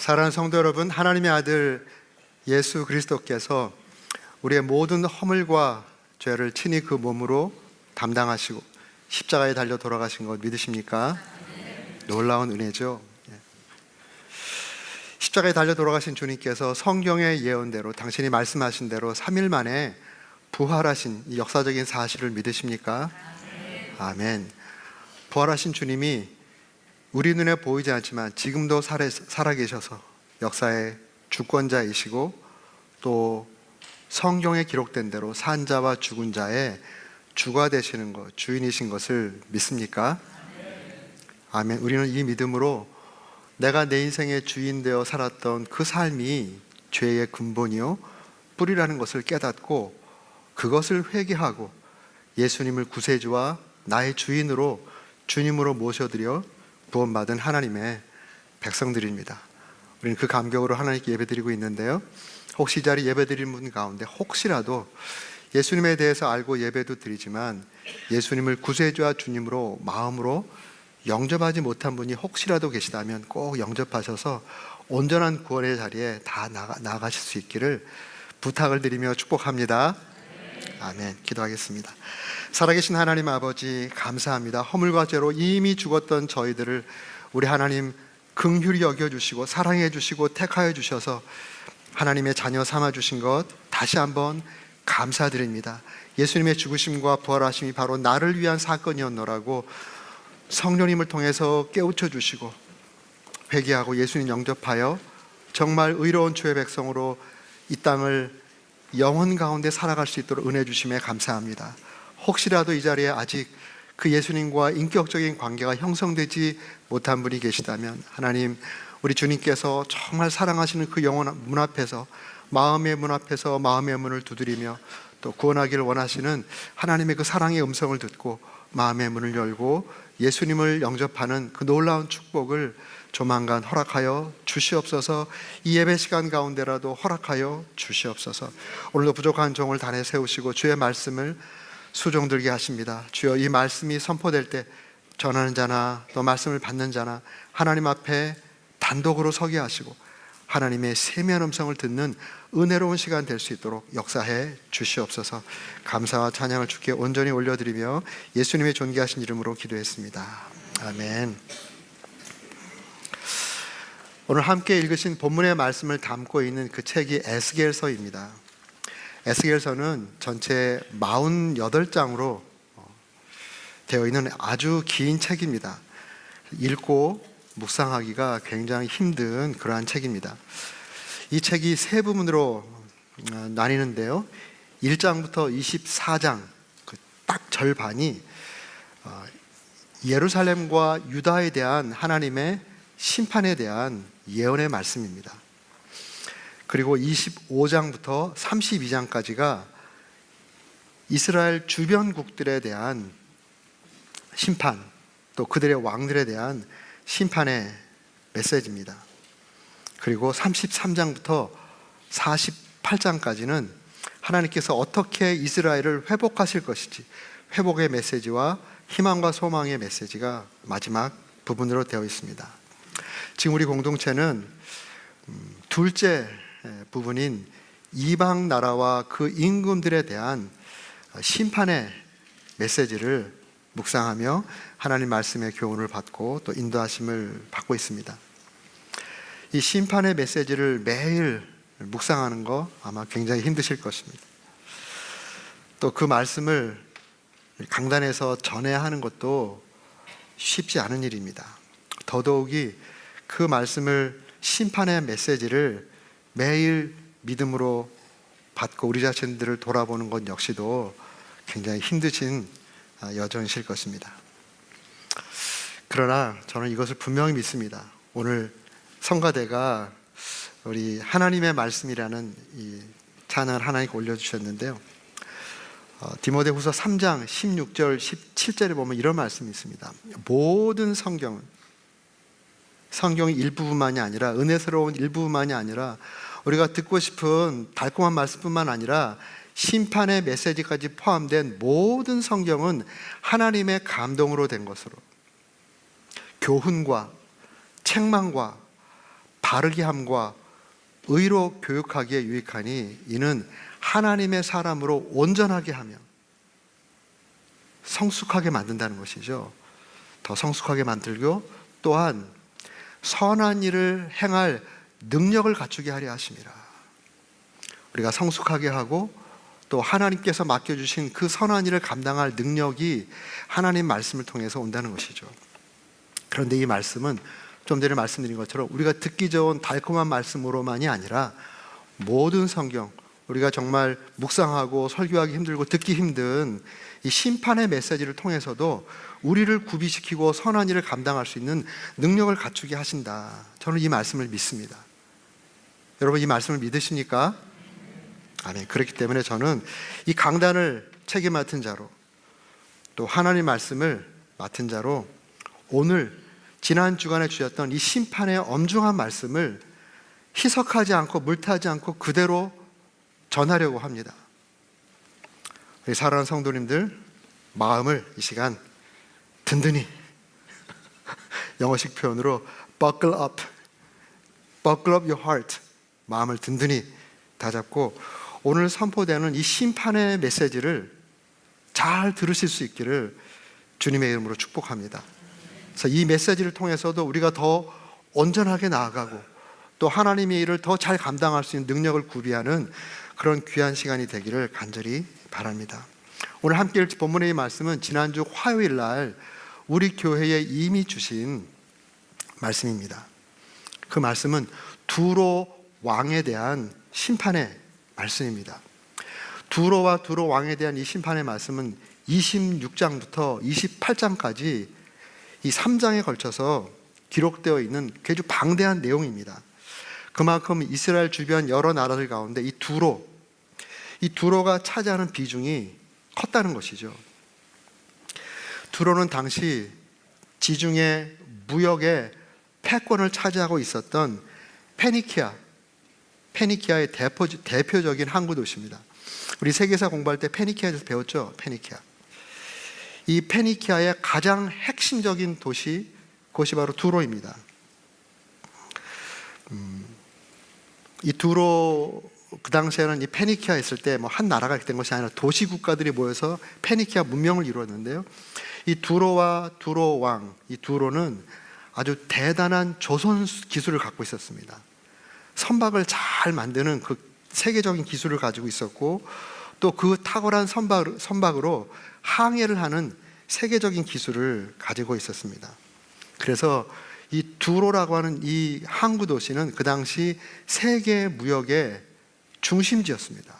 사랑하는 성도 여러분, 하나님의 아들 예수 그리스도께서 우리의 모든 허물과 죄를 친히 그 몸으로 담당하시고 십자가에 달려 돌아가신 것 믿으십니까? 놀라운 은혜죠. 십자가에 달려 돌아가신 주님께서 성경의 예언대로, 당신이 말씀하신 대로 3일 만에 부활하신 이 역사적인 사실을 믿으십니까? 아멘. 부활하신 주님이 우리 눈에 보이지 않지만 지금도 살아계셔서 역사의 주권자이시고 또 성경에 기록된 대로 산자와 죽은 자의 주가 되시는 것, 주인이신 것을 믿습니까? 아멘. 우리는 이 믿음으로 내가 내 인생의 주인 되어 살았던 그 삶이 죄의 근본이요 뿌리라는 것을 깨닫고 그것을 회개하고 예수님을 구세주와 나의 주인으로 주님으로 모셔드려 구원받은 하나님의 백성들입니다. 우리는 그 감격으로 하나님께 예배드리고 있는데요, 혹시 이 자리 예배드리는 분 가운데 혹시라도 예수님에 대해서 알고 예배도 드리지만 예수님을 구세주와 주님으로 마음으로 영접하지 못한 분이 혹시라도 계시다면 꼭 영접하셔서 온전한 구원의 자리에 다 나아가실 수 있기를 부탁을 드리며 축복합니다. 아멘. 기도하겠습니다. 살아계신 하나님 아버지, 감사합니다. 허물과 죄로 이미 죽었던 저희들을 우리 하나님 긍휼히 여겨주시고 사랑해 주시고 택하여 주셔서 하나님의 자녀 삼아 주신 것 다시 한번 감사드립니다. 예수님의 죽으심과 부활하심이 바로 나를 위한 사건이었노라고 성령님을 통해서 깨우쳐 주시고 회개하고 예수님 영접하여 정말 의로운 주의 백성으로 이 땅을 영혼 가운데 살아갈 수 있도록 은혜 주심에 감사합니다. 혹시라도 이 자리에 아직 그 예수님과 인격적인 관계가 형성되지 못한 분이 계시다면 하나님, 우리 주님께서 정말 사랑하시는 그 영혼 문 앞에서, 마음의 문 앞에서 마음의 문을 두드리며 또 구원하기를 원하시는 하나님의 그 사랑의 음성을 듣고 마음의 문을 열고 예수님을 영접하는 그 놀라운 축복을 조만간 허락하여 주시옵소서. 이 예배 시간 가운데라도 허락하여 주시옵소서. 오늘도 부족한 종을 단에 세우시고 주의 말씀을 수종들게 하십니다. 주여, 이 말씀이 선포될 때 전하는 자나 또 말씀을 받는 자나 하나님 앞에 단독으로 서게 하시고 하나님의 세미한 음성을 듣는 은혜로운 시간 될 수 있도록 역사해 주시옵소서. 감사와 찬양을 주께 온전히 올려드리며 예수님의 존귀하신 이름으로 기도했습니다. 아멘. 오늘 함께 읽으신 본문의 말씀을 담고 있는 그 책이 에스겔서입니다. 에스겔서는 전체 48장으로 되어 있는 아주 긴 책입니다. 읽고 묵상하기가 굉장히 힘든 그러한 책입니다. 이 책이 세 부분으로 나뉘는데요, 1장부터 24장 딱 절반이 예루살렘과 유다에 대한 하나님의 심판에 대한 예언의 말씀입니다. 그리고 25장부터 32장까지가 이스라엘 주변국들에 대한 심판, 또 그들의 왕들에 대한 심판의 메시지입니다. 그리고 33장부터 48장까지는 하나님께서 어떻게 이스라엘을 회복하실 것인지, 회복의 메시지와 희망과 소망의 메시지가 마지막 부분으로 되어 있습니다. 지금 우리 공동체는 둘째 부분인 이방 나라와 그 임금들에 대한 심판의 메시지를 묵상하며 하나님 말씀의 교훈을 받고 또 인도하심을 받고 있습니다. 이 심판의 메시지를 매일 묵상하는 거 아마 굉장히 힘드실 것입니다. 또 그 말씀을 강단에서 전해야 하는 것도 쉽지 않은 일입니다. 더더욱이 그 말씀을, 심판의 메시지를 매일 믿음으로 받고 우리 자신들을 돌아보는 것 역시도 굉장히 힘드신 여정이실 것입니다. 그러나 저는 이것을 분명히 믿습니다. 오늘 성가대가 우리 하나님의 말씀이라는 이 찬양을 하나님께 올려주셨는데요, 디모데후서 3장 16절 17절에 보면 이런 말씀이 있습니다. 모든 성경이 일부분만이 아니라, 은혜스러운 일부분만이 아니라 우리가 듣고 싶은 달콤한 말씀뿐만 아니라 심판의 메시지까지 포함된 모든 성경은 하나님의 감동으로 된 것으로 교훈과 책망과 바르게 함과 의로 교육하기에 유익하니 이는 하나님의 사람으로 온전하게 하며 성숙하게 만든다는 것이죠. 더 성숙하게 만들고 또한 선한 일을 행할 능력을 갖추게 하려 하심이라. 우리가 성숙하게 하고 또 하나님께서 맡겨주신 그 선한 일을 감당할 능력이 하나님 말씀을 통해서 온다는 것이죠. 그런데 이 말씀은 좀 전에 말씀드린 것처럼 우리가 듣기 좋은 달콤한 말씀으로만이 아니라 모든 성경, 우리가 정말 묵상하고 설교하기 힘들고 듣기 힘든 이 심판의 메시지를 통해서도 우리를 구비시키고 선한 일을 감당할 수 있는 능력을 갖추게 하신다. 저는 이 말씀을 믿습니다. 여러분, 이 말씀을 믿으십니까? 아멘. 그렇기 때문에 저는 이 강단을 책임 맡은 자로 또 하나님 말씀을 맡은 자로 오늘 지난 주간에 주셨던 이 심판의 엄중한 말씀을 희석하지 않고 물타지 않고 그대로 전하려고 합니다. 우리 사랑하는 성도님들, 마음을 이 시간 든든히 영어식 표현으로 buckle up your heart, 마음을 든든히 다잡고 오늘 선포되는 이 심판의 메시지를 잘 들으실 수 있기를 주님의 이름으로 축복합니다. 그래서 이 메시지를 통해서도 우리가 더 온전하게 나아가고 또 하나님의 일을 더 잘 감당할 수 있는 능력을 구비하는 그런 귀한 시간이 되기를 간절히 바랍니다. 오늘 함께 읽을 본문의 말씀은 지난주 화요일 날 우리 교회에 이미 주신 말씀입니다. 그 말씀은 두로 왕에 대한 심판의 말씀입니다. 두로와 두로 왕에 대한 이 심판의 말씀은 26장부터 28장까지 이 3장에 걸쳐서 기록되어 있는 아주 방대한 내용입니다. 그만큼 이스라엘 주변 여러 나라들 가운데 이 두로가 차지하는 비중이 컸다는 것이죠. 두로는 당시 지중해 무역의 패권을 차지하고 있었던 페니키아의 대표적인 항구 도시입니다. 우리 세계사 공부할 때 페니키아에서 배웠죠. 이 페니키아의 가장 핵심적인 도시, 그것이 바로 두로입니다. 이 두로, 그 당시에는 이 페니키아 있을 때 뭐 한 나라가 된 것이 아니라 도시 국가들이 모여서 페니키아 문명을 이루었는데요. 이 두로와 두로 왕, 이 두로는 아주 대단한 조선 기술을 갖고 있었습니다. 선박을 잘 만드는 그 세계적인 기술을 가지고 있었고 또 그 탁월한 선박으로 항해를 하는 세계적인 기술을 가지고 있었습니다. 그래서 이 두로라고 하는 이 항구 도시는 그 당시 세계 무역의 중심지였습니다.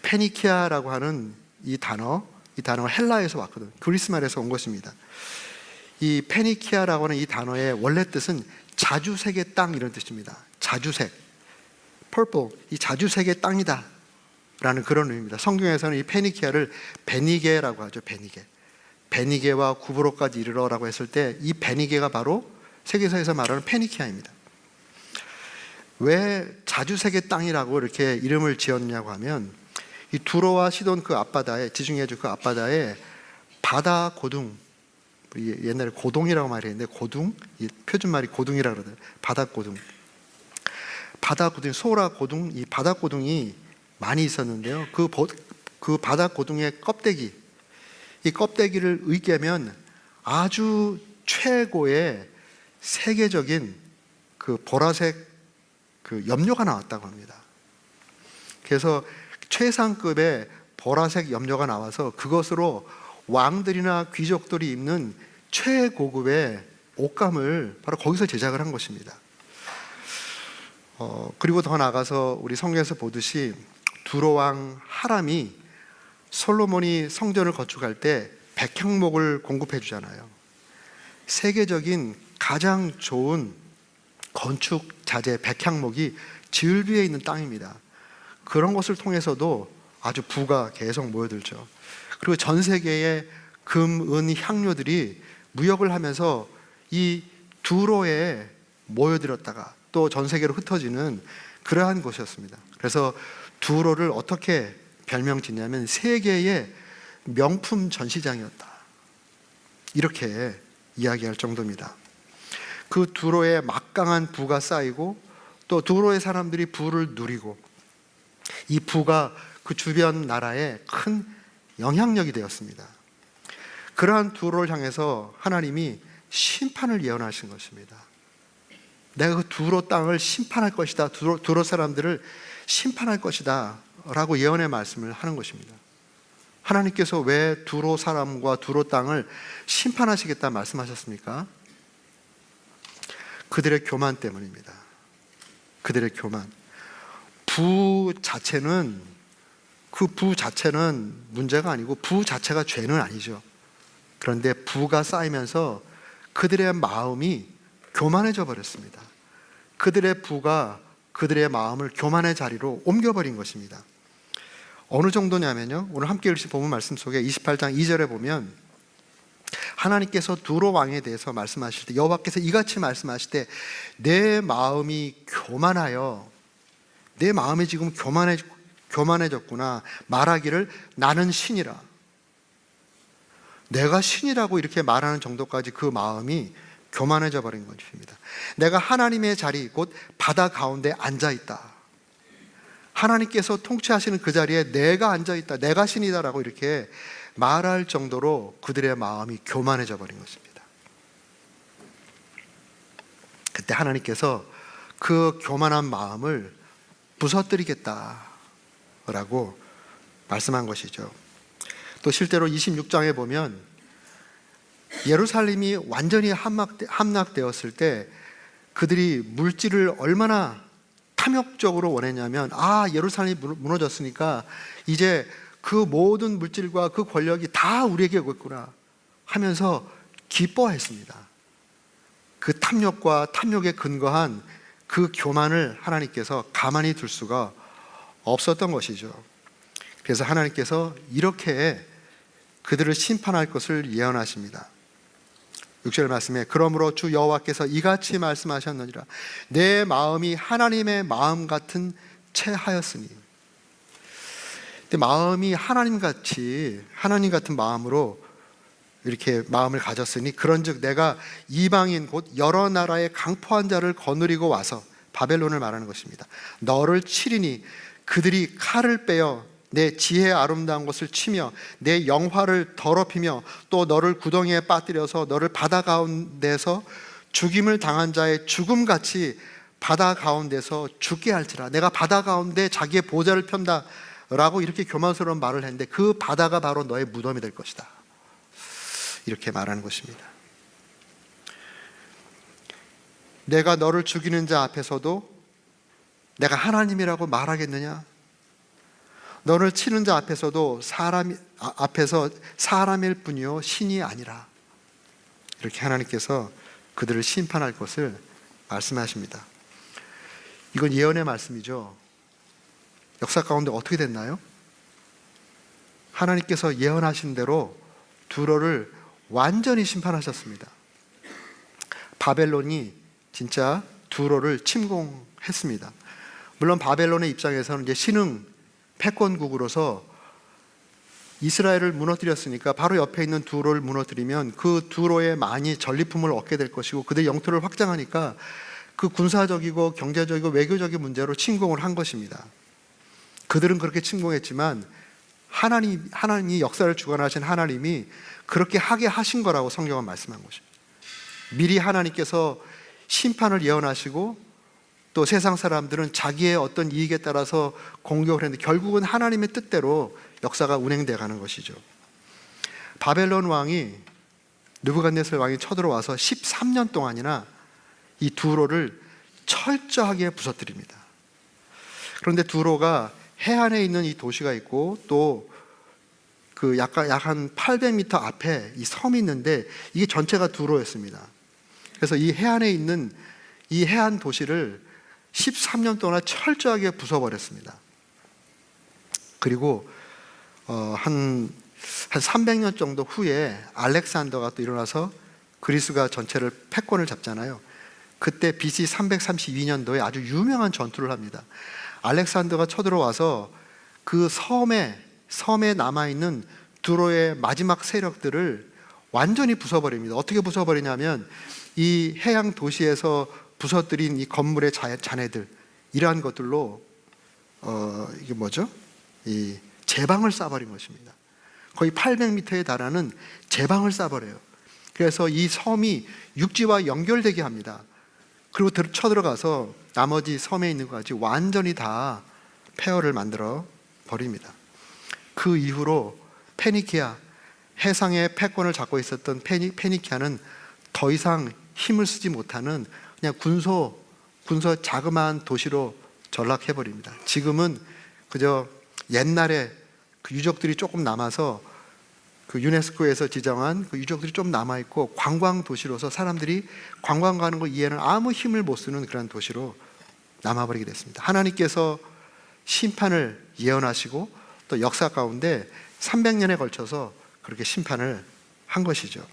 페니키아라고 하는 이 단어가 헬라에서 왔거든요. 그리스 말에서 온 것입니다. 이 페니키아라고 하는 이 단어의 원래 뜻은 자주색의 땅, 이런 뜻입니다. 자주색, purple, 이 자주색의 땅이다 라는 그런 의미입니다. 성경에서는 이 페니키아를 베니게라고 하죠. 베니게와 구브로까지 이르러라고 했을 때 이 베니게가 바로 세계사에서 말하는 페니키아입니다. 왜 자주색의 땅이라고 이렇게 이름을 지었냐고 하면 이 두로와 시돈 그 앞바다에, 지중해주 그 앞바다에 바다 고둥, 옛날에 고동이라고 말했는데 고둥, 표준말이 고둥이라고 그러더라고요. 바다 고둥, 소라 고둥, 이 바다 고둥이 많이 있었는데요. 그 바다 고둥의 껍데기, 이 껍데기를 으깨면 아주 최고의 세계적인 그 보라색 그 염료가 나왔다고 합니다. 그래서 최상급의 보라색 염료가 나와서 그것으로 왕들이나 귀족들이 입는 최고급의 옷감을 바로 거기서 제작을 한 것입니다. 그리고 더 나아가서 우리 성경에서 보듯이 두로왕 하람이 솔로몬이 성전을 건축할 때 백향목을 공급해 주잖아요. 세계적인 가장 좋은 건축 자재 백향목이 지을비에 있는 땅입니다. 그런 것을 통해서도 아주 부가 계속 모여들죠. 그리고 전 세계의 금, 은, 향료들이 무역을 하면서 이 두로에 모여들었다가 또 전 세계로 흩어지는 그러한 곳이었습니다. 그래서 두로를 어떻게 별명 짓냐면 세계의 명품 전시장이었다, 이렇게 이야기할 정도입니다. 그 두로에 막강한 부가 쌓이고 또 두로의 사람들이 부를 누리고 이 부가 그 주변 나라에 큰 영향력이 되었습니다. 그러한 두로를 향해서 하나님이 심판을 예언하신 것입니다. 내가 그 두로 땅을 심판할 것이다. 두로 사람들을 심판할 것이다 라고 예언의 말씀을 하는 것입니다. 하나님께서 왜 두로 사람과 두로 땅을 심판하시겠다 말씀하셨습니까? 그들의 교만 때문입니다. 그들의 교만. 부 자체는 문제가 아니고 부 자체가 죄는 아니죠. 그런데 부가 쌓이면서 그들의 마음이 교만해져 버렸습니다. 그들의 부가 그들의 마음을 교만의 자리로 옮겨버린 것입니다. 어느 정도냐면요, 오늘 함께 읽으신 본문 말씀 속에 28장 2절에 보면 하나님께서 두로 왕에 대해서 말씀하실 때 여호와께서 이같이 말씀하실 때 내 마음이 교만하여, 내 마음이 지금 교만해졌구나. 말하기를 나는 신이라. 내가 신이라고 이렇게 말하는 정도까지 그 마음이 교만해져 버린 것입니다. 내가 하나님의 자리 곧 바다 가운데 앉아있다. 하나님께서 통치하시는 그 자리에 내가 앉아있다. 내가 신이다라고 이렇게 말할 정도로 그들의 마음이 교만해져 버린 것입니다. 그때 하나님께서 그 교만한 마음을 부서뜨리겠다라고 말씀한 것이죠. 또 실제로 26장에 보면 예루살렘이 완전히 함락되었을 때 그들이 물질을 얼마나 탐욕적으로 원했냐면, 예루살렘이 무너졌으니까 이제 그 모든 물질과 그 권력이 다 우리에게 오겠구나 하면서 기뻐했습니다. 그 탐욕과 탐욕에 근거한 그 교만을 하나님께서 가만히 둘 수가 없었던 것이죠. 그래서 하나님께서 이렇게 그들을 심판할 것을 예언하십니다. 6절 말씀에 그러므로 주 여호와께서 이같이 말씀하셨느니라. 내 마음이 하나님의 마음 같은 채 하였으니. 마음이 하나님 같은 마음으로 이렇게 마음을 가졌으니 그런즉 내가 이방인 곧 여러 나라의 강포한 자를 거느리고 와서, 바벨론을 말하는 것입니다, 너를 치리니 그들이 칼을 빼어 내 지혜의 아름다운 것을 치며 내 영화를 더럽히며 또 너를 구덩이에 빠뜨려서 너를 바다 가운데서 죽임을 당한 자의 죽음같이 바다 가운데서 죽게 할지라. 내가 바다 가운데 자기의 보좌를 편다 라고 이렇게 교만스러운 말을 했는데 그 바다가 바로 너의 무덤이 될 것이다, 이렇게 말하는 것입니다. 내가 너를 죽이는 자 앞에서도 내가 하나님이라고 말하겠느냐? 너를 치는 자 앞에서도 앞에서 사람일 뿐이요 신이 아니라. 이렇게 하나님께서 그들을 심판할 것을 말씀하십니다. 이건 예언의 말씀이죠. 역사 가운데 어떻게 됐나요? 하나님께서 예언하신 대로 두로를 완전히 심판하셨습니다. 바벨론이 진짜 두로를 침공했습니다. 물론 바벨론의 입장에서는 이제 신흥 패권국으로서 이스라엘을 무너뜨렸으니까 바로 옆에 있는 두로를 무너뜨리면 그 두로에 많이 전리품을 얻게 될 것이고 그들의 영토를 확장하니까 그 군사적이고 경제적이고 외교적인 문제로 침공을 한 것입니다. 그들은 그렇게 침공했지만 하나님이 역사를 주관하신 하나님이 그렇게 하게 하신 거라고 성경은 말씀한 것입니다. 미리 하나님께서 심판을 예언하시고 또 세상 사람들은 자기의 어떤 이익에 따라서 공격을 했는데 결국은 하나님의 뜻대로 역사가 운행되어 가는 것이죠. 바벨론 왕이, 느부갓네살 왕이 쳐들어와서 13년 동안이나 이 두로를 철저하게 부서뜨립니다. 그런데 두로가 해안에 있는 이 도시가 있고 또 그 약 한 800m 앞에 이 섬이 있는데 이게 전체가 두로였습니다. 그래서 이 해안에 있는 이 해안 도시를 13년 동안 철저하게 부숴버렸습니다. 그리고 한 300년 정도 후에 알렉산더가 또 일어나서 그리스가 전체를 패권을 잡잖아요. 그때 BC 332년도에 아주 유명한 전투를 합니다. 알렉산더가 쳐들어와서 그 섬에 남아있는 두로의 마지막 세력들을 완전히 부숴버립니다. 어떻게 부숴버리냐면 이 해양 도시에서 부서뜨린 이 건물의 잔해들, 이러한 것들로 이게 뭐죠? 이 제방을 쌓아버린 것입니다. 거의 800m에 달하는 제방을 쌓아버려요. 그래서 이 섬이 육지와 연결되게 합니다. 그리고 쳐들어가서 나머지 섬에 있는 것까지 완전히 다 폐허를 만들어 버립니다. 그 이후로 페니키아, 해상의 패권을 잡고 있었던 페니키아는 더 이상 힘을 쓰지 못하는 그냥 군소 자그마한 도시로 전락해버립니다. 지금은 그저 옛날에 그 유적들이 조금 남아서 그 유네스코에서 지정한 그 유적들이 좀 남아있고 관광 도시로서 사람들이 관광 가는 거 이해는 아무 힘을 못 쓰는 그런 도시로 남아버리게 됐습니다. 하나님께서 심판을 예언하시고 또 역사 가운데 300년에 걸쳐서 그렇게 심판을 한 것이죠.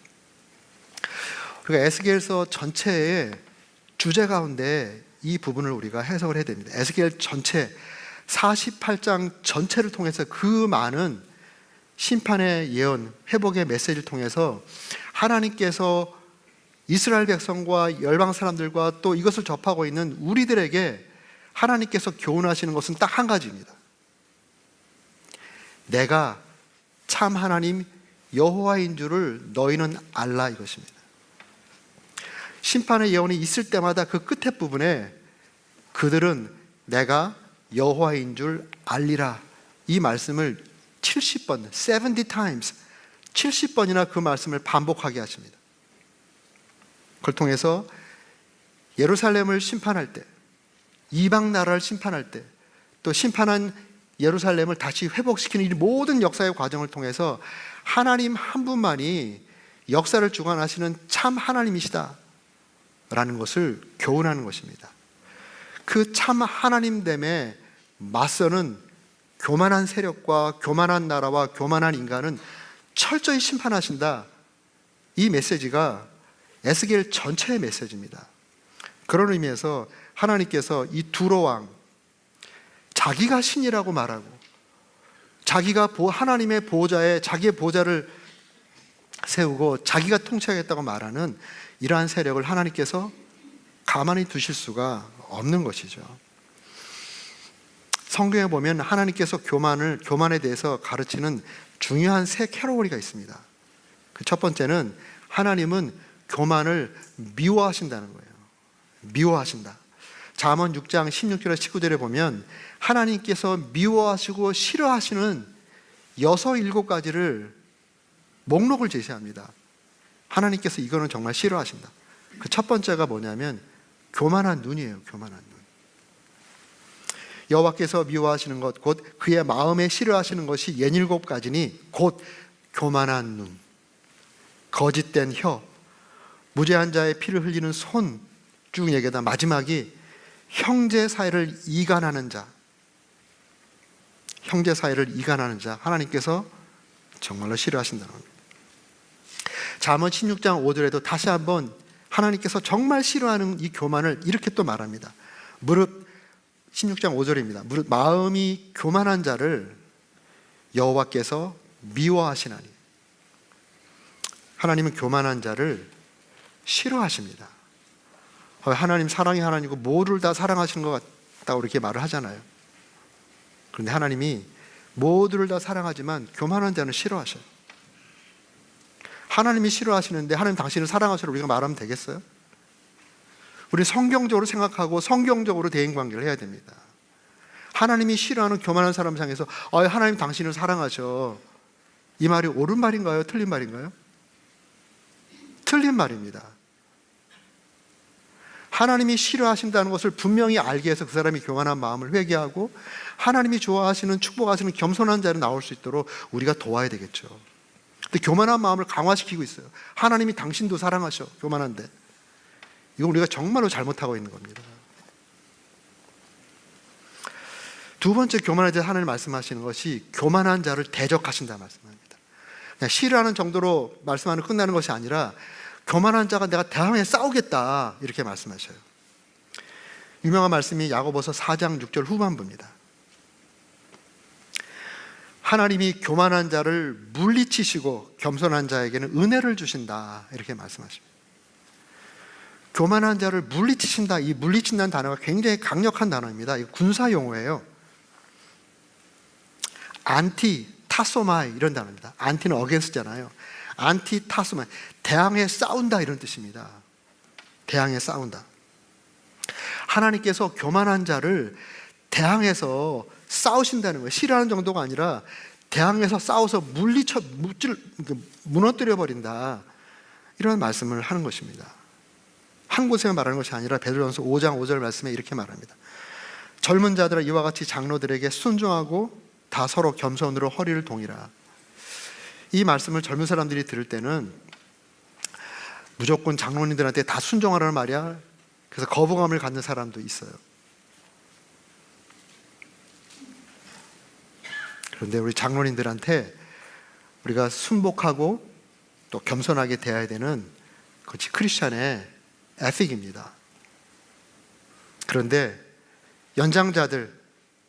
그러니까 에스겔서 전체의 주제 가운데 이 부분을 우리가 해석을 해야 됩니다. 에스겔 전체 48장 전체를 통해서 그 많은 심판의 예언, 회복의 메시지를 통해서 하나님께서 이스라엘 백성과 열방 사람들과 또 이것을 접하고 있는 우리들에게 하나님께서 교훈하시는 것은 딱 한 가지입니다. 내가 참 하나님 여호와인 줄을 너희는 알라, 이것입니다. 심판의 예언이 있을 때마다 그 끝에 부분에 그들은 내가 여호와인 줄 알리라, 이 말씀을 70번, 70 times, 70번이나 그 말씀을 반복하게 하십니다. 그걸 통해서 예루살렘을 심판할 때, 이방 나라를 심판할 때, 또 심판한 예루살렘을 다시 회복시키는 이 모든 역사의 과정을 통해서 하나님 한 분만이 역사를 주관하시는 참 하나님이시다 라는 것을 교훈하는 것입니다. 그 참 하나님됨에 맞서는 교만한 세력과 교만한 나라와 교만한 인간은 철저히 심판하신다, 이 메시지가 에스겔 전체의 메시지입니다. 그런 의미에서 하나님께서 이 두로 왕, 자기가 신이라고 말하고 자기가 하나님의 보호자에 자기의 보호자를 세우고 자기가 통치하겠다고 말하는 이러한 세력을 하나님께서 가만히 두실 수가 없는 것이죠. 성경에 보면 하나님께서 교만에 대해서 가르치는 중요한 세 캐러고리가 있습니다. 그 첫 번째는 하나님은 교만을 미워하신다는 거예요. 미워하신다. 잠언 6장 16절에 19절에 보면 하나님께서 미워하시고 싫어하시는 6, 7가지를 목록을 제시합니다. 하나님께서 이거는 정말 싫어하신다. 그 첫 번째가 뭐냐면 교만한 눈이에요. 교만한 눈. 여호와께서 미워하시는 것, 곧 그의 마음에 싫어하시는 것이 67가지니 곧 교만한 눈, 거짓된 혀, 무죄한 자의 피를 흘리는 손, 쭉 얘기하다 마지막이 형제 사이를 이간하는 자. 형제 사이를 이간하는 자, 하나님께서 정말로 싫어하신다는 겁니다. 잠언 16장 5절에도 다시 한번 하나님께서 정말 싫어하는 이 교만을 이렇게 또 말합니다. 무릇 16장 5절입니다. 무릇 마음이 교만한 자를 여호와께서 미워하시나니. 하나님은 교만한 자를 싫어하십니다. 하나님 사랑이 하나님이고 모두를 다 사랑하시는 것 같다고 이렇게 말을 하잖아요. 그런데 하나님이 모두를 다 사랑하지만 교만한 자는 싫어하셔요. 하나님이 싫어하시는데 하나님 당신을 사랑하시라고 우리가 말하면 되겠어요? 우리 성경적으로 생각하고 성경적으로 대인관계를 해야 됩니다. 하나님이 싫어하는 교만한 사람 향해서 하나님 당신을 사랑하셔, 이 말이 옳은 말인가요? 틀린 말인가요? 틀린 말입니다. 하나님이 싫어하신다는 것을 분명히 알게 해서 그 사람이 교만한 마음을 회개하고 하나님이 좋아하시는 축복하시는 겸손한 자로 나올 수 있도록 우리가 도와야 되겠죠. 근데 교만한 마음을 강화시키고 있어요. 하나님이 당신도 사랑하셔, 교만한데. 이거 우리가 정말로 잘못하고 있는 겁니다. 두 번째 교만한 자 하나님 말씀하시는 것이 교만한 자를 대적하신다 말씀합니다. 그냥 싫어하는 정도로 말씀하는 끝나는 것이 아니라 교만한 자가 내가 대항해 싸우겠다 이렇게 말씀하셔요. 유명한 말씀이 야고보서 4장 6절 후반부입니다. 하나님이 교만한 자를 물리치시고 겸손한 자에게는 은혜를 주신다 이렇게 말씀하십니다. 교만한 자를 물리치신다. 이 물리친다는 단어가 굉장히 강력한 단어입니다. 이거 군사 용어예요. 안티 타소마이 이런 단어입니다. 안티는 어게인스트잖아요. 안티 타소마이, 대항해 싸운다 이런 뜻입니다. 대항해 싸운다. 하나님께서 교만한 자를 대항해서 싸우신다는 거예요. 싫어하는 정도가 아니라 대항해서 싸워서 무너뜨려 버린다, 이런 말씀을 하는 것입니다. 한 곳에만 말하는 것이 아니라 베드로전서 5장 5절 말씀에 이렇게 말합니다. 젊은 자들아 이와 같이 장로들에게 순종하고 다 서로 겸손으로 허리를 동이라. 이 말씀을 젊은 사람들이 들을 때는 무조건 장로님들한테 다 순종하라는 말이야, 그래서 거부감을 갖는 사람도 있어요. 그런데 우리 장로님들한테 우리가 순복하고 또 겸손하게 대해야 되는 그것이 크리스찬의 에틱입니다. 그런데 연장자들,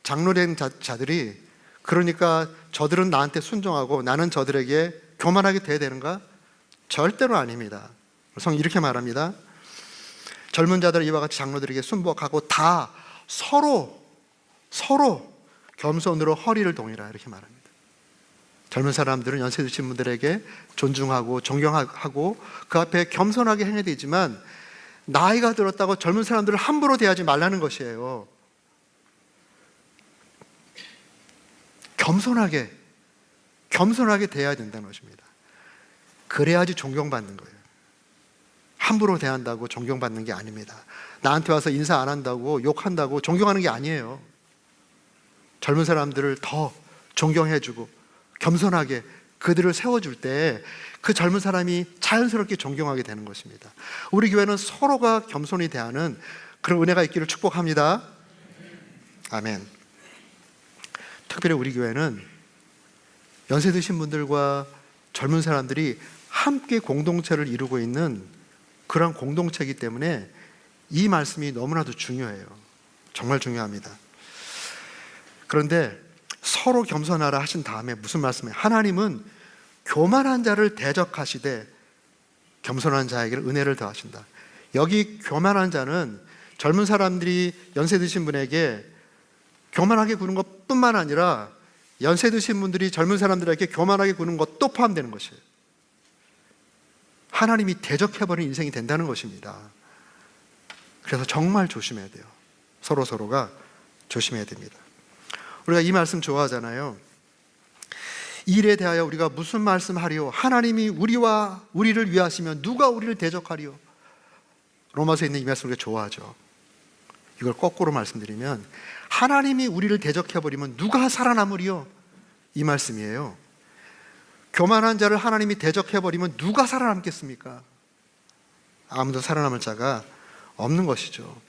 장로된 자들이 그러니까 저들은 나한테 순종하고 나는 저들에게 교만하게 돼야 되는가? 절대로 아닙니다. 성경이 이렇게 말합니다. 젊은 자들 이와 같이 장로들에게 순복하고 다 서로 겸손으로 허리를 동이라, 이렇게 말합니다. 젊은 사람들은 연세 드신 분들에게 존중하고 존경하고 그 앞에 겸손하게 행해야 되지만 나이가 들었다고 젊은 사람들을 함부로 대하지 말라는 것이에요. 겸손하게 대해야 된다는 것입니다. 그래야지 존경받는 거예요. 함부로 대한다고 존경받는 게 아닙니다. 나한테 와서 인사 안 한다고 욕한다고 존경하는 게 아니에요. 젊은 사람들을 더 존경해주고 겸손하게 그들을 세워줄 때 그 젊은 사람이 자연스럽게 존경하게 되는 것입니다. 우리 교회는 서로가 겸손히 대하는 그런 은혜가 있기를 축복합니다. 아멘. 특별히 우리 교회는 연세 드신 분들과 젊은 사람들이 함께 공동체를 이루고 있는 그런 공동체이기 때문에 이 말씀이 너무나도 중요해요. 정말 중요합니다. 그런데 서로 겸손하라 하신 다음에 무슨 말씀이에요? 하나님은 교만한 자를 대적하시되 겸손한 자에게 은혜를 더하신다. 여기 교만한 자는 젊은 사람들이 연세 드신 분에게 교만하게 구는 것뿐만 아니라 연세 드신 분들이 젊은 사람들에게 교만하게 구는 것도 포함되는 것이에요. 하나님이 대적해버린 인생이 된다는 것입니다. 그래서 정말 조심해야 돼요. 서로가 조심해야 됩니다. 우리가 이 말씀 좋아하잖아요. 일에 대하여 우리가 무슨 말씀하리요? 하나님이 우리를 위하시면 누가 우리를 대적하리요? 로마서에 있는 이 말씀을 우리가 좋아하죠. 이걸 거꾸로 말씀드리면 하나님이 우리를 대적해버리면 누가 살아남으리요? 이 말씀이에요. 교만한 자를 하나님이 대적해버리면 누가 살아남겠습니까? 아무도 살아남을 자가 없는 것이죠.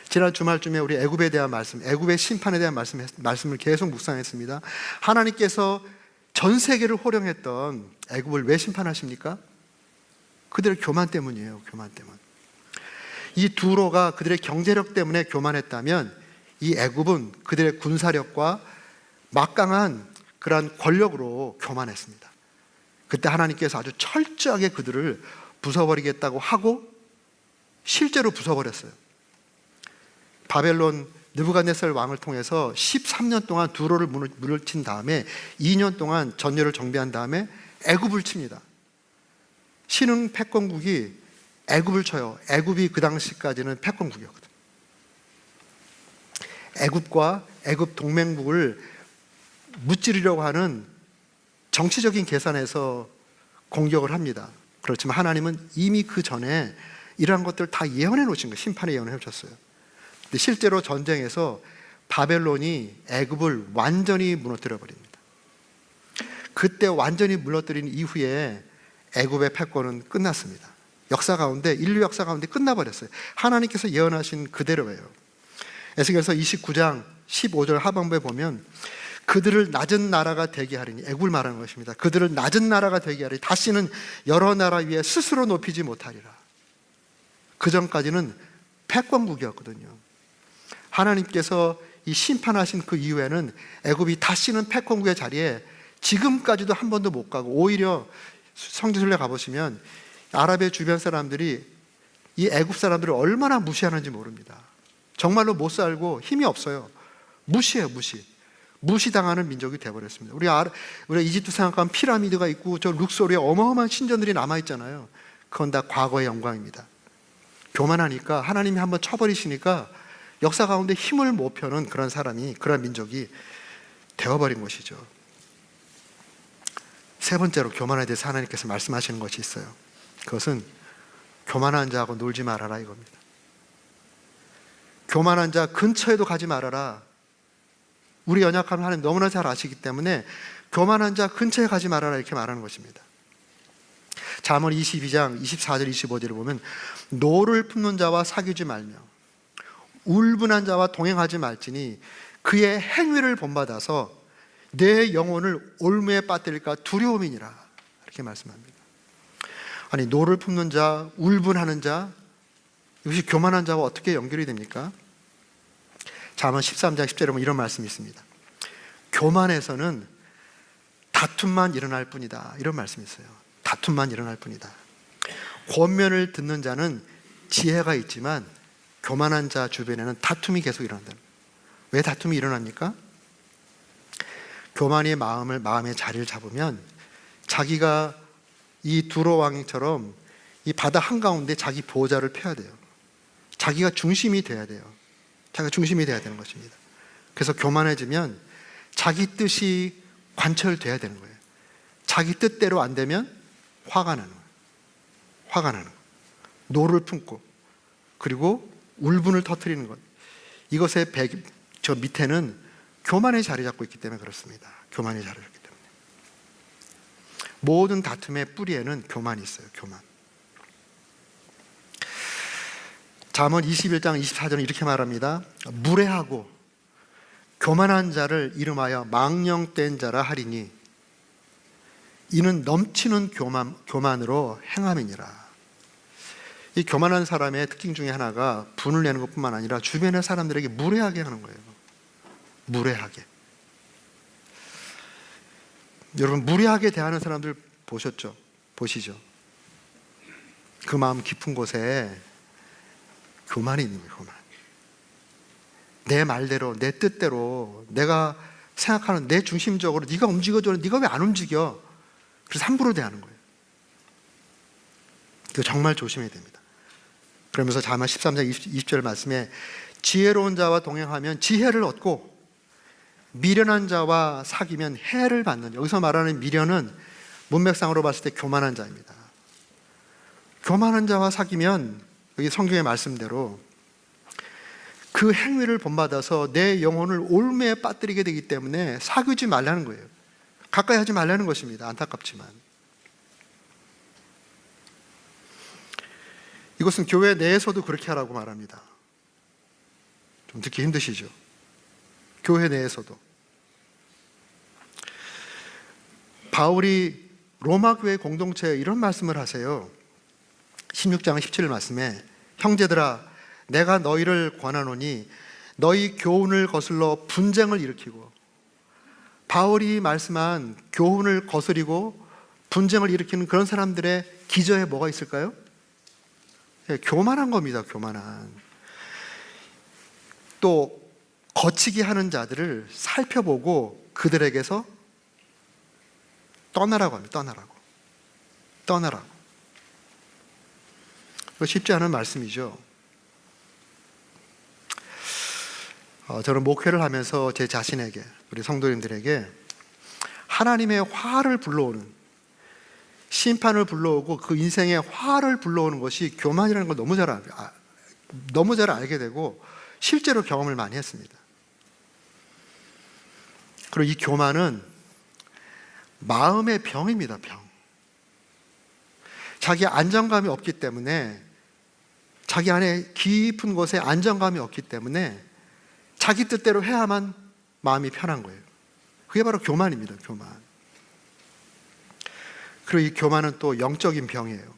지난 주말쯤에 우리 애굽에 대한 말씀, 애굽의 심판에 대한 말씀을 계속 묵상했습니다. 하나님께서 전 세계를 호령했던 애굽을 왜 심판하십니까? 그들의 교만 때문이에요. 교만 때문. 이 두로가 그들의 경제력 때문에 교만했다면 이 애굽은 그들의 군사력과 막강한 그러한 권력으로 교만했습니다. 그때 하나님께서 아주 철저하게 그들을 부숴버리겠다고 하고 실제로 부숴버렸어요. 바벨론 느부갓네살 왕을 통해서 13년 동안 두로를 물친 다음에 2년 동안 전열을 정비한 다음에 애굽을 칩니다. 신흥 패권국이 애굽을 쳐요. 애굽이 그 당시까지는 패권국이었거든요. 애굽과 애굽 동맹국을 무찌르려고 하는 정치적인 계산에서 공격을 합니다. 그렇지만 하나님은 이미 그 전에 이러한 것들을 다 예언해 놓으신 거예요. 심판의 예언을 해주셨어요. 근데 실제로 전쟁에서 바벨론이 애굽을 완전히 무너뜨려 버립니다. 그때 완전히 무너뜨린 이후에 애굽의 패권은 끝났습니다. 인류 역사 가운데 끝나버렸어요. 하나님께서 예언하신 그대로예요. 에스겔서 29장 15절 하반부에 보면 그들을 낮은 나라가 되게 하리니, 애굽을 말하는 것입니다. 그들을 낮은 나라가 되게 하리니 다시는 여러 나라 위에 스스로 높이지 못하리라. 그 전까지는 패권국이었거든요. 하나님께서 이 심판하신 그 이후에는 애굽이 다시는 패권국의 자리에 지금까지도 한 번도 못 가고, 오히려 성지순례 가보시면 아랍의 주변 사람들이 이 애굽 사람들을 얼마나 무시하는지 모릅니다. 정말로 못 살고 힘이 없어요. 무시해요, 무시당하는 민족이 되어버렸습니다. 우리가 이집트 생각하면 피라미드가 있고 저 룩소르에 어마어마한 신전들이 남아있잖아요. 그건 다 과거의 영광입니다. 교만하니까 하나님이 한번 쳐버리시니까 역사 가운데 힘을 못 펴는 그런 민족이 되어버린 것이죠. 세 번째로 교만에 대해서 하나님께서 말씀하시는 것이 있어요. 그것은 교만한 자하고 놀지 말아라 이겁니다. 교만한 자 근처에도 가지 말아라. 우리 연약함을 하나님 너무나 잘 아시기 때문에 교만한 자 근처에 가지 말아라 이렇게 말하는 것입니다. 잠언 22장 24절 25절을 보면 노를 품는 자와 사귀지 말며 울분한 자와 동행하지 말지니 그의 행위를 본받아서 내 영혼을 올무에 빠뜨릴까 두려움이니라 이렇게 말씀합니다. 아니 노를 품는 자, 울분하는 자 이것이 교만한 자와 어떻게 연결이 됩니까? 잠언 13장 10절에 보면 이런 말씀이 있습니다. 교만에서는 다툼만 일어날 뿐이다 이런 말씀이 있어요. 다툼만 일어날 뿐이다. 권면을 듣는 자는 지혜가 있지만 교만한 자 주변에는 다툼이 계속 일어난다. 왜 다툼이 일어납니까? 교만이 마음의 자리를 잡으면 자기가 이 두로 왕처럼 이 바다 한가운데 자기 보호자를 펴야 돼요. 자기가 중심이 돼야 돼요. 자기가 중심이 돼야 되는 것입니다. 그래서 교만해지면 자기 뜻이 관철돼야 되는 거예요. 자기 뜻대로 안 되면 화가 나는 거예요. 화가 나는 거예요. 노를 품고 그리고 울분을 터뜨리는 것. 이것의 저 밑에는 교만의 자리 잡고 있기 때문에 그렇습니다. 교만의 자리 잡기 때문에. 모든 다툼의 뿌리에는 교만이 있어요. 교만. 잠언 21장 24절은 이렇게 말합니다. 무례하고 교만한 자를 이름하여 망령된 자라 하리니 이는 넘치는 교만으로 행함이니라. 이 교만한 사람의 특징 중에 하나가 분을 내는 것뿐만 아니라 주변의 사람들에게 무례하게 하는 거예요. 무례하게. 여러분 무례하게 대하는 사람들 보셨죠? 보시죠? 그 마음 깊은 곳에 교만이 있는 거예요. 교만. 내 말대로 내 뜻대로 내가 생각하는 내 중심적으로 네가 움직여줘. 네가 왜 안 움직여? 그래서 함부로 대하는 거예요. 이거 정말 조심해야 됩니다. 그러면서 잠언 13장 20절 말씀에 지혜로운 자와 동행하면 지혜를 얻고 미련한 자와 사귀면 해를 받는, 여기서 말하는 미련은 문맥상으로 봤을 때 교만한 자입니다. 교만한 자와 사귀면 여기 성경의 말씀대로 그 행위를 본받아서 내 영혼을 올무에 빠뜨리게 되기 때문에 사귀지 말라는 거예요. 가까이 하지 말라는 것입니다. 안타깝지만 이것은 교회 내에서도 그렇게 하라고 말합니다. 좀 듣기 힘드시죠? 교회 내에서도. 바울이 로마 교회 공동체에 이런 말씀을 하세요. 16장 17절 말씀에 형제들아 내가 너희를 권하노니 너희 교훈을 거슬러 분쟁을 일으키고, 바울이 말씀한 교훈을 거스리고 분쟁을 일으키는 그런 사람들의 기저에 뭐가 있을까요? 교만한 겁니다. 교만한. 또 거치게 하는 자들을 살펴보고 그들에게서 떠나라고 합니다. 떠나라고. 쉽지 않은 말씀이죠. 저는 목회를 하면서 제 자신에게, 우리 성도님들에게 하나님의 화를 불러오는, 심판을 불러오고 그 인생의 화를 불러오는 것이 교만이라는 걸 너무 잘 알게 되고 실제로 경험을 많이 했습니다. 그리고 이 교만은 마음의 병입니다. 병. 자기 안정감이 없기 때문에, 자기 안에 깊은 곳에 안정감이 없기 때문에 자기 뜻대로 해야만 마음이 편한 거예요. 그게 바로 교만입니다. 교만. 그리고 이 교만은 또 영적인 병이에요.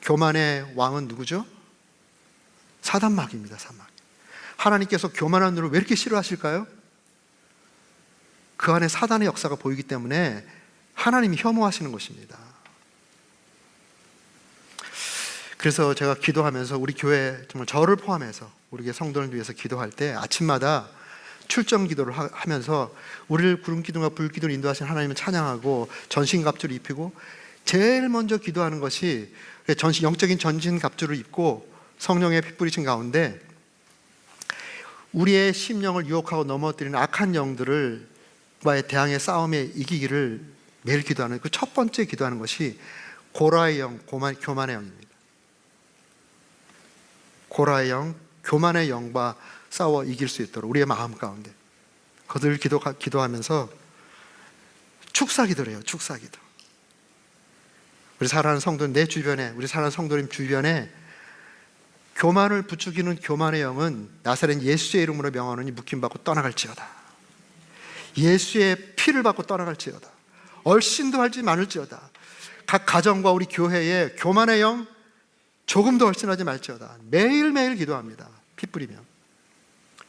교만의 왕은 누구죠? 사단마귀입니다. 사단마귀. 하나님께서 교만한 눈을 왜 이렇게 싫어하실까요? 그 안에 사단의 역사가 보이기 때문에 하나님이 혐오하시는 것입니다. 그래서 제가 기도하면서 우리 교회 정말 저를 포함해서 우리 교회 성도를 위해서 기도할 때 아침마다 출정 기도를 하면서 우리를 구름 기둥과 불 기둥을 인도하신 하나님을 찬양하고 전신갑주를 입히고 제일 먼저 기도하는 것이 영적인 전신갑주를 입고 성령의 피 뿌리신 가운데 우리의 심령을 유혹하고 넘어뜨리는 악한 영들과의 대항의 싸움에 이기기를 매일 기도하는 그 첫 번째 기도하는 것이 고라의 영, 교만의 영입니다. 고라의 영, 교만의 영과 싸워 이길 수 있도록 우리의 마음 가운데 그들 기도하면서 축사기도를 해요. 축사기도. 우리 사랑하는 성도님 내 주변에, 우리 사랑하는 성도님 주변에 교만을 부추기는 교만의 영은 나사렛 예수의 이름으로 명하노니 묶임받고 떠나갈지어다. 예수의 피를 받고 떠나갈지어다. 얼씬도 하지 말을지어다. 각 가정과 우리 교회에 교만의 영 조금도 얼씬하지 말지어다. 매일매일 기도합니다. 피 뿌리며.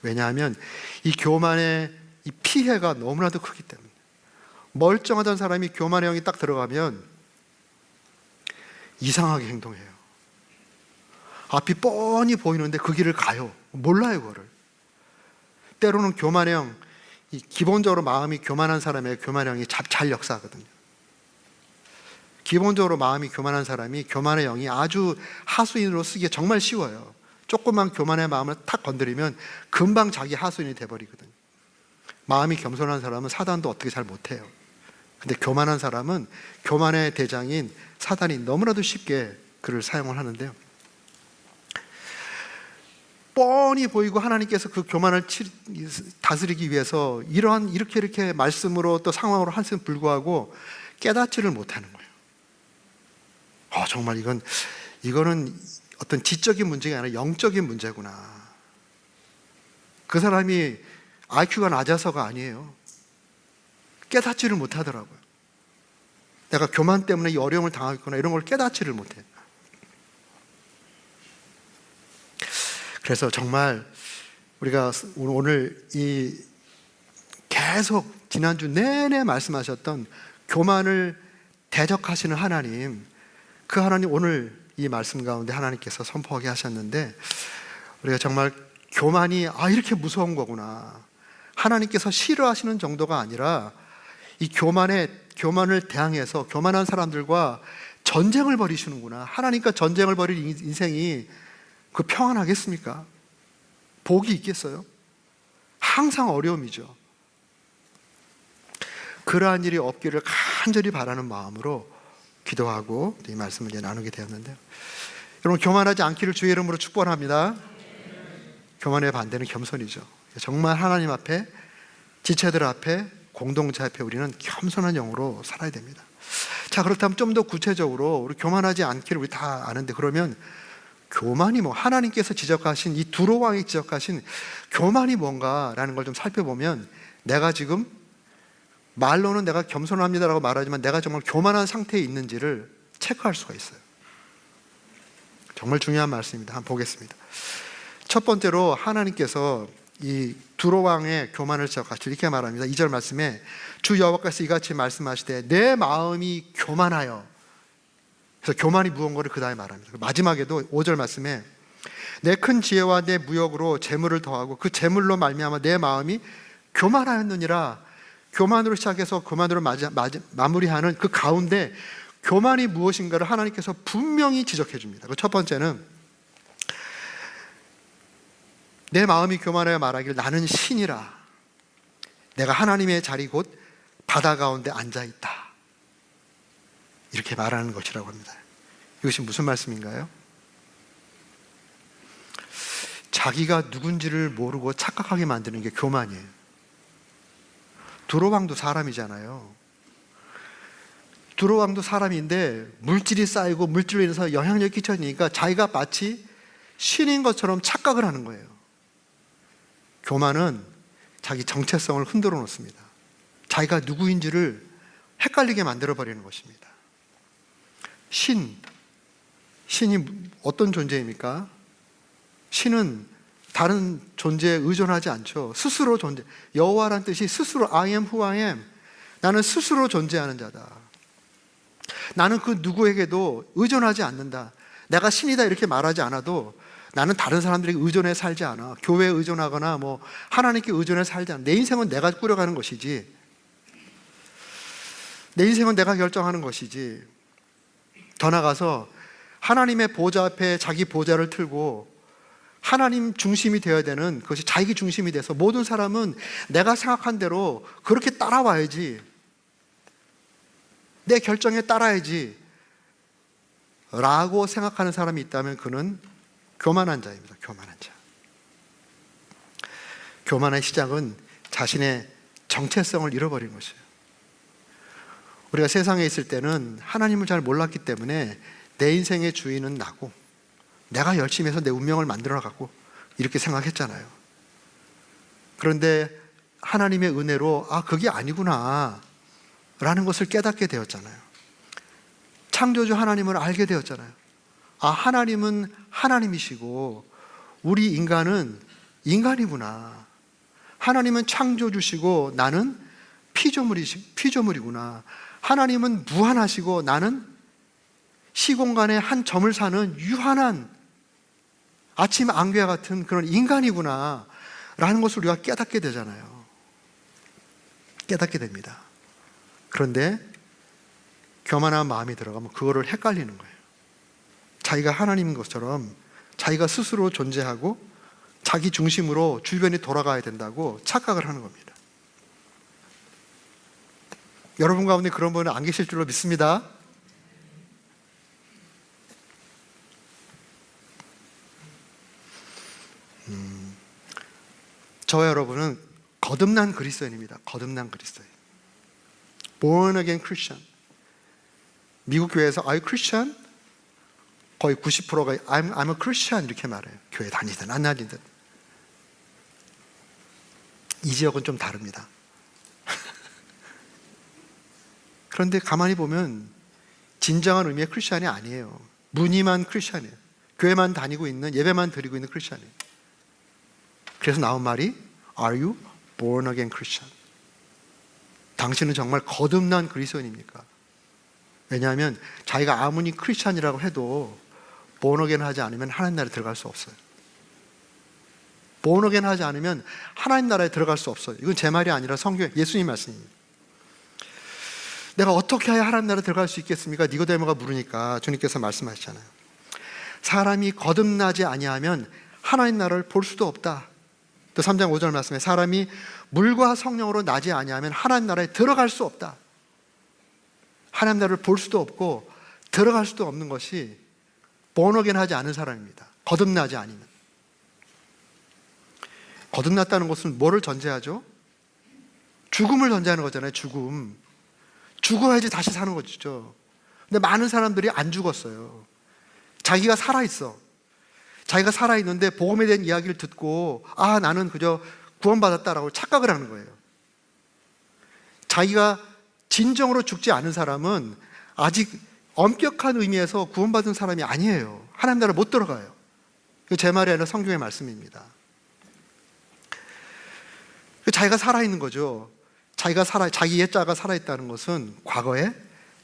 왜냐하면 이 교만의 이 피해가 너무나도 크기 때문에. 멀쩡하던 사람이 교만의 영이 딱 들어가면 이상하게 행동해요. 앞이 뻔히 보이는데 그 길을 가요. 몰라요, 그거를. 때로는 교만의 영, 기본적으로 마음이 교만한 사람의 교만의 영이 잘 역사하거든요. 기본적으로 마음이 교만한 사람이 교만의 영이 아주 하수인으로 쓰기에 정말 쉬워요. 조금만 교만의 마음을 탁 건드리면 금방 자기 하수인이 돼버리거든요. 마음이 겸손한 사람은 사단도 어떻게 잘 못해요. 근데 교만한 사람은 교만의 대장인 사단이 너무나도 쉽게 그를 사용을 하는데요. 뻔히 보이고 하나님께서 그 교만을 다스리기 위해서 이렇게 말씀으로 또 상황으로 하시면 불구하고 깨닫지를 못하는 거예요. 정말 이거는 어떤 지적인 문제가 아니라 영적인 문제구나. 그 사람이 IQ가 낮아서가 아니에요. 깨닫지를 못하더라고요. 내가 교만 때문에 이 어려움을 당하고 있구나 이런 걸 깨닫지를 못해요. 그래서 정말 우리가 오늘 이 계속 지난주 내내 말씀하셨던 교만을 대적하시는 하나님, 그 하나님 오늘 이 말씀 가운데 하나님께서 선포하게 하셨는데 우리가 정말 교만이 이렇게 무서운 거구나. 하나님께서 싫어하시는 정도가 아니라 이 교만을 대항해서 교만한 사람들과 전쟁을 벌이시는구나. 하나님과 전쟁을 벌일 인생이 그 평안하겠습니까? 복이 있겠어요? 항상 어려움이죠. 그러한 일이 없기를 간절히 바라는 마음으로 기도하고 이 말씀을 이제 나누게 되었는데요. 여러분 교만하지 않기를 주의 이름으로 축복합니다. 교만의 반대는 겸손이죠. 정말 하나님 앞에, 지체들 앞에, 공동체 앞에 우리는 겸손한 영으로 살아야 됩니다. 자, 그렇다면 좀 더 구체적으로 우리 교만하지 않기를 우리 다 아는데 그러면 교만이 하나님께서 지적하신 이 두로 왕이 지적하신 교만이 뭔가라는 걸 좀 살펴보면 내가 지금 말로는 내가 겸손합니다라고 말하지만 내가 정말 교만한 상태에 있는지를 체크할 수가 있어요. 정말 중요한 말씀입니다. 한번 보겠습니다. 첫 번째로 하나님께서 이 두로 왕의 교만을 지적하시고 이렇게 말합니다. 2절 말씀에 주 여호와께서 이같이 말씀하시되 내 마음이 교만하여, 그래서 교만이 무언가를 그 다음에 말합니다. 마지막에도 5절 말씀에 내 큰 지혜와 내 무역으로 재물을 더하고 그 재물로 말미암아 내 마음이 교만하였느니라. 교만으로 시작해서 교만으로 마무리하는 그 가운데 교만이 무엇인가를 하나님께서 분명히 지적해 줍니다. 그 첫 번째는 내 마음이 교만하여 말하기를 나는 신이라. 내가 하나님의 자리 곧 바다 가운데 앉아있다. 이렇게 말하는 것이라고 합니다. 이것이 무슨 말씀인가요? 자기가 누군지를 모르고 착각하게 만드는 게 교만이에요. 두로 왕도 사람이잖아요. 두로 왕도 사람인데 물질이 쌓이고 물질로 인해서 영향력이 끼쳐지니까 자기가 마치 신인 것처럼 착각을 하는 거예요. 교만은 자기 정체성을 흔들어 놓습니다. 자기가 누구인지를 헷갈리게 만들어버리는 것입니다. 신이 어떤 존재입니까? 신은 다른 존재에 의존하지 않죠. 스스로 존재. 여호와란 뜻이 스스로 I am who I am. 나는 스스로 존재하는 자다. 나는 그 누구에게도 의존하지 않는다. 내가 신이다 이렇게 말하지 않아도 나는 다른 사람들에게 의존해 살지 않아. 교회에 의존하거나 뭐 하나님께 의존해 살지 않아. 내 인생은 내가 꾸려가는 것이지. 내 인생은 내가 결정하는 것이지. 더 나아가서 하나님의 보좌 앞에 자기 보좌를 틀고 하나님 중심이 되어야 되는, 그것이 자기 중심이 돼서 모든 사람은 내가 생각한 대로 그렇게 따라와야지, 내 결정에 따라야지 라고 생각하는 사람이 있다면 그는 교만한 자입니다. 교만한 자. 교만의 시작은 자신의 정체성을 잃어버린 것이에요. 우리가 세상에 있을 때는 하나님을 잘 몰랐기 때문에 내 인생의 주인은 나고 내가 열심히 해서 내 운명을 만들어 가고 이렇게 생각했잖아요. 그런데 하나님의 은혜로 그게 아니구나 라는 것을 깨닫게 되었잖아요. 창조주 하나님을 알게 되었잖아요. 하나님은 하나님이시고 우리 인간은 인간이구나. 하나님은 창조주시고 나는 피조물이구나. 하나님은 무한하시고 나는 시공간의 한 점을 사는 유한한 아침 안개와 같은 그런 인간이구나 라는 것을 우리가 깨닫게 되잖아요. 깨닫게 됩니다. 그런데 교만한 마음이 들어가면 그거를 헷갈리는 거예요. 자기가 하나님인 것처럼 자기가 스스로 존재하고 자기 중심으로 주변이 돌아가야 된다고 착각을 하는 겁니다. 여러분 가운데 그런 분은 안 계실 줄로 믿습니다. 저와 여러분은 거듭난 그리스도인입니다. 거듭난 그리스도인. Born again Christian. 미국 교회에서 Are you Christian? 거의 90%가 I'm a Christian 이렇게 말해요. 교회 다니든 안 다니든. 이 지역은 좀 다릅니다. 그런데 가만히 보면 진정한 의미의 크리스찬이 아니에요. 무늬만 크리스찬이에요. 교회만 다니고 있는, 예배만 드리고 있는 크리스찬이에요. 그래서 나온 말이 Are you born again Christian? 당신은 정말 거듭난 그리스도인입니까? 왜냐하면 자기가 아무리 크리스찬이라고 해도 born again 하지 않으면 하나님 나라에 들어갈 수 없어요. born again 하지 않으면 하나님 나라에 들어갈 수 없어요. 이건 제 말이 아니라 성경 예수님 말씀입니다. 내가 어떻게 해야 하나님 나라에 들어갈 수 있겠습니까? 니고데모가 물으니까 주님께서 말씀하시잖아요. 사람이 거듭나지 아니하면 하나님 나라를 볼 수도 없다. 또 3장 5절 말씀에 사람이 물과 성령으로 나지 아니하면 하나님 나라에 들어갈 수 없다. 하나님 나라를 볼 수도 없고 들어갈 수도 없는 것이 born again 하지 않은 사람입니다. 거듭나지 않으면. 거듭났다는 것은 뭐를 전제하죠? 죽음을 전제하는 거잖아요. 죽음. 죽어야지 다시 사는 것이죠. 근데 많은 사람들이 안 죽었어요. 자기가 살아있어. 자기가 살아있는데 복음에 대한 이야기를 듣고 나는 그저 구원받았다라고 착각을 하는 거예요. 자기가 진정으로 죽지 않은 사람은 아직 엄격한 의미에서 구원받은 사람이 아니에요. 하나님 나라를 못 들어가요. 제 말이 아니라 성경의 말씀입니다. 자기가 살아있는 거죠. 자기 옛자가 살아있다는 것은 과거에